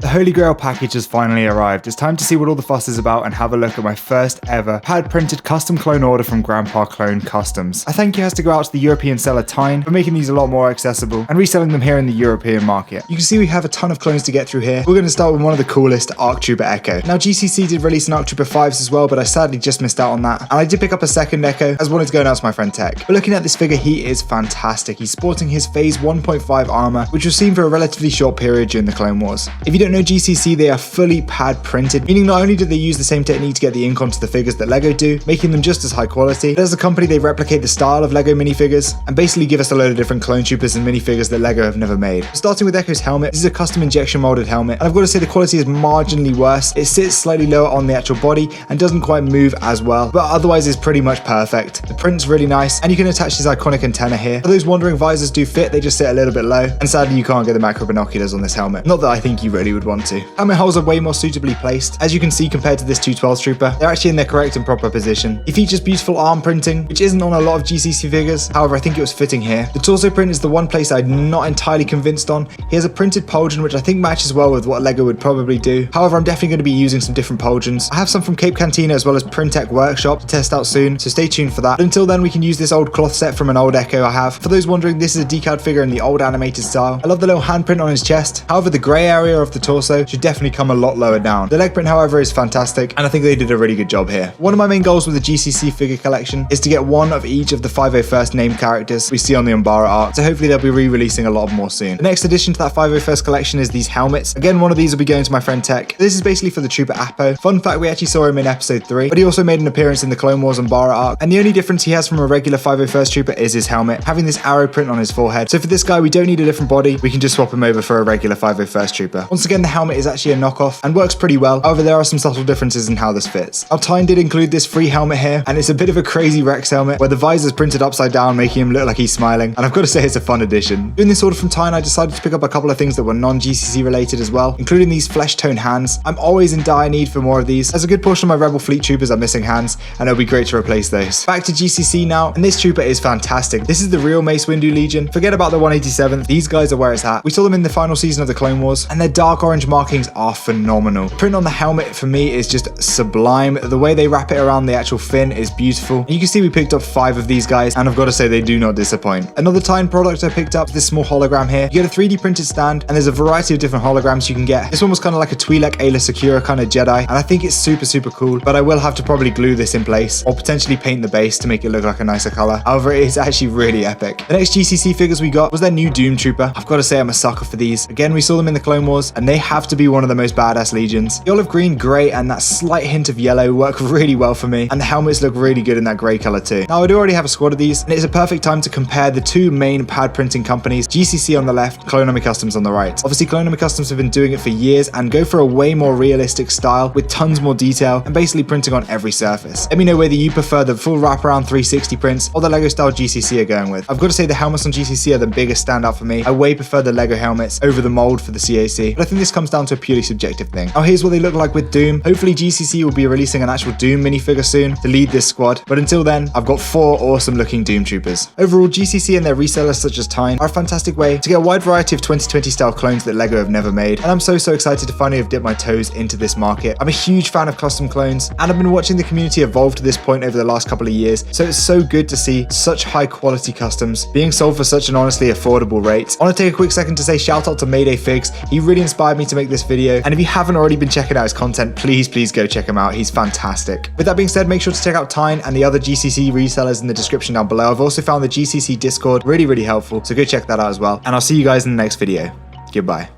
The Holy Grail package has finally arrived. It's time to see what all the fuss is about and have a look at my first ever pad printed custom clone order from Grandpa Clone Customs. A thank you has to go out to the European seller Tyne for making these a lot more accessible and reselling them here in the European market. You can see we have a ton of clones to get through here. We're going to start with one of the coolest, Arc Trooper Echo. Now GCC did release an Arc Trooper 5s as well, but I sadly just missed out on that. And I did pick up a second Echo as wanted to go and ask my friend Tech. But looking at this figure, he is fantastic. He's sporting his Phase 1.5 armor, which was seen for a relatively short period during the Clone Wars. If you don't know GCC, they are fully pad printed, meaning not only do they use the same technique to get the ink onto the figures that LEGO do, making them just as high quality, but as a company they replicate the style of LEGO minifigures and basically give us a load of different clone troopers and minifigures that LEGO have never made. Starting with Echo's helmet, this is a custom injection molded helmet, and I've got to say the quality is marginally worse. It sits slightly lower on the actual body and doesn't quite move as well, but otherwise is pretty much perfect. The print's really nice, and you can attach his iconic antenna here. For those wondering, visors do fit, they just sit a little bit low, and sadly you can't get the macro binoculars on this helmet. Not that I think you really would want to. Helmet holes are way more suitably placed. As you can see, compared to this 212 Trooper, they're actually in their correct and proper position. It features beautiful arm printing, which isn't on a lot of GCC figures, however I think it was fitting here. The torso print is the one place I'm not entirely convinced on. He has a printed pauldron, which I think matches well with what LEGO would probably do. However, I'm definitely going to be using some different pauldrons. I have some from Cape Cantina as well as Printech Workshop to test out soon, so stay tuned for that. But until then, we can use this old cloth set from an old Echo I have. For those wondering, this is a decaled figure in the old animated style. I love the little handprint on his chest. However, the grey area of the torso should definitely come a lot lower down. The leg print, however, is fantastic, and I think they did a really good job here. One of my main goals with the GCC figure collection is to get one of each of the 501st named characters we see on the Umbara art, so hopefully they'll be re-releasing a lot more soon. The next addition to that 501st collection is these helmets. Again, one of these will be going to my friend Tech. This is basically for the Trooper Apo. Fun fact, we actually saw him in episode 3, but he also made an appearance in the Clone Wars Umbara arc, and the only difference he has from a regular 501st Trooper is his helmet, having this arrow print on his forehead. So for this guy, we don't need a different body, we can just swap him over for a regular 501st Trooper. Once again, the helmet is actually a knockoff and works pretty well, however there are some subtle differences in how this fits. Now Tyne did include this free helmet here, and it's a bit of a crazy Rex helmet where the visor's printed upside down, making him look like he's smiling, and I've got to say it's a fun addition. Doing this order from Tyne, I decided to pick up a couple of things that were non-GCC related as well, including these flesh tone hands. I'm always in dire need for more of these, as a good portion of my Rebel Fleet troopers are missing hands, and it'll be great to replace those. Back to GCC now, and this trooper is fantastic. This is the real Mace Windu Legion. Forget about the 187th, these guys are where it's at. We saw them in the final season of the Clone Wars, and their dark orange markings are phenomenal. The print on the helmet for me is just sublime. The way they wrap it around the actual fin is beautiful. And you can see we picked up 5 of these guys, and I've got to say they do not disappoint. Another Tyne product I picked up is this small hologram here. You get a 3D printed stand, and there's a variety of different holograms you can get. This one was kind of like a Twi'lek Ayla Secura kind of Jedi, and I think it's super cool, but I will have to probably glue this in place or potentially paint the base to make it look like a nicer color. However, it is actually really epic. The next GCC figures we got was their new Doom Trooper. I've got to say I'm a sucker for these. Again, we saw them in the Clone Wars, and they have to be one of the most badass legions. The olive green, grey, and that slight hint of yellow work really well for me, and the helmets look really good in that grey color too. Now, I do already have a squad of these, and it's a perfect time to compare the two main pad printing companies, GCC on the left, Clone Customs on the right. Obviously, Clone Customs have been doing it for years and go for a way more realistic style with tons more detail and basically printing on every surface. Let me know whether you prefer the full wraparound 360 prints or the LEGO style GCC are going with. I've got to say the helmets on GCC are the biggest standout for me. I way prefer the LEGO helmets over the mold for the CAC, but I think this comes down to a purely subjective thing. Now here's what they look like with Doom. Hopefully GCC will be releasing an actual Doom minifigure soon to lead this squad, but until then, I've got 4 awesome looking Doom troopers. Overall, GCC and their resellers such as Tyne are a fantastic way to get a wide variety of 2020 style clones that LEGO have never made, and I'm so excited to finally have dipped my toes into this market. I'm a huge fan of custom clones, and I've been watching the community evolve to this point over the last couple of years, so it's so good to see such high quality customs being sold for such an honestly affordable rate. I want to take a quick second to say shout out to Mayday Figs. He really inspired me to make this video, and if you haven't already been checking out his content, please go check him out. He's fantastic. With that being said, make sure to check out Tyne and the other GCC resellers in the description down below. I've also found the GCC Discord really helpful, so go check that out as well, and I'll see you guys in the next video. Goodbye.